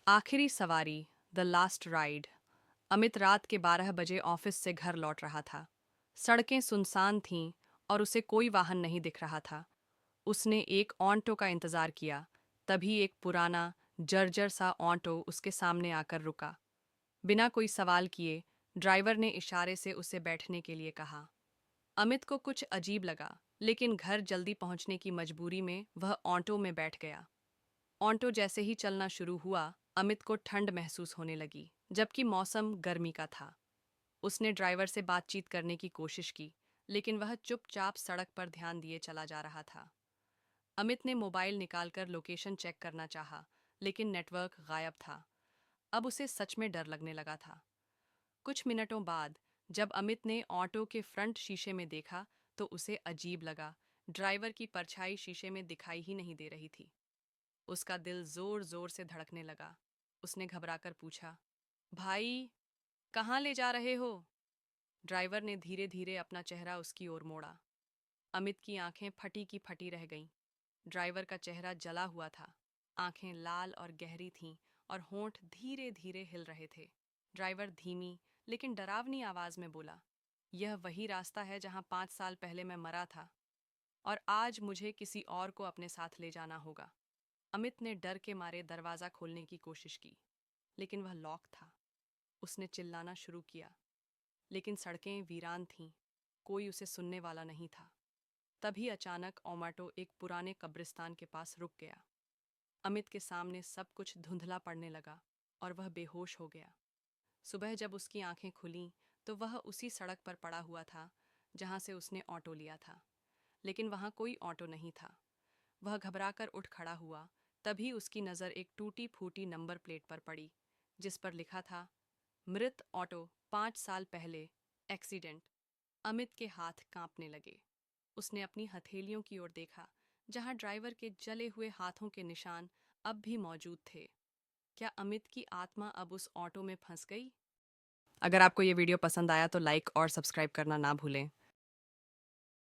आखिरी सवारी, the last ride. Amit रात के 12 बजे ऑफिस से घर लौट रहा था। सड़कें सुनसान थीं और उसे कोई वाहन नहीं दिख रहा था। उसने एक ऑटो का इंतजार किया, तभी एक पुराना, जर्जर सा ऑटो उसके सामने आकर रुका। बिना कोई सवाल किए, ड्राइवर ने इशारे से उसे बैठने के लिए कहा। अमित को कुछ अजीब लगा, लेकिन घर जल्दी पहुंचने की मजबूरी में वह ऑटो में बैठ गया। ऑटो जैसे ही चलना शुरू हुआ, अमित को ठंड महसूस होने लगी, जबकि मौसम गर्मी का था। उसने ड्राइवर से बातचीत करने की कोशिश की, लेकिन वह चुपचाप सड़क पर ध्यान दिए चला जा रहा था। अमित ने मोबाइल निकालकर लोकेशन चेक करना चाहा, लेकिन नेटवर्क गायब था। अब उसे सच में डर लगने लगा था। कुछ मिनटों बाद, जब अमित ने ऑटो के फ्रंट शीशे में देखा, तो उसे अजीब लगा। ड्राइवर की परछाई शीशे में दिखाई ही नहीं दे रही थी। उसका दिल जोर जोर से धड़कने लगा। उसने घबराकर पूछा, भाई, कहाँ ले जा रहे हो? ड्राइवर ने धीरे धीरे अपना चेहरा उसकी ओर मोड़ा। अमित की आंखें फटी की फटी रह गईं। ड्राइवर का चेहरा जला हुआ था। आंखें लाल और गहरी थीं और होंठ धीरे धीरे हिल रहे थे। ड्राइवर धीमी लेकिन डरावनी आवाज में बोला, यह वही रास्ता है जहां 5 साल पहले मैं मरा था, और आज मुझे किसी और को अपने साथ ले जाना होगा। अमित ने डर के मारे दरवाजा खोलने की कोशिश की, लेकिन वह लॉक था। उसने चिल्लाना शुरू किया, लेकिन सड़कें वीरान थीं। कोई उसे सुनने वाला नहीं था। तभी अचानक ऑटो एक पुराने कब्रिस्तान के पास रुक गया। अमित के सामने सब कुछ धुंधला पड़ने लगा और वह बेहोश हो गया। सुबह जब उसकी आंखें खुलीं, तो वह उसी सड़क पर पड़ा हुआ था जहां से उसने ऑटो लिया था, लेकिन वहां कोई ऑटो नहीं था। वह घबराकर उठ खड़ा हुआ। तभी उसकी नज़र एक टूटी फूटी नंबर प्लेट पर पड़ी, जिस पर लिखा था, मृत ऑटो, 5 साल पहले, एक्सीडेंट। अमित के हाथ कांपने लगे। उसने अपनी हथेलियों की ओर देखा, जहां ड्राइवर के जले हुए हाथों के निशान अब भी मौजूद थे। क्या अमित की आत्मा अब उस ऑटो में फंस गई? अगर आपको ये वीडियो पसंद आया तो लाइक और सब्सक्राइब करना ना भूलें।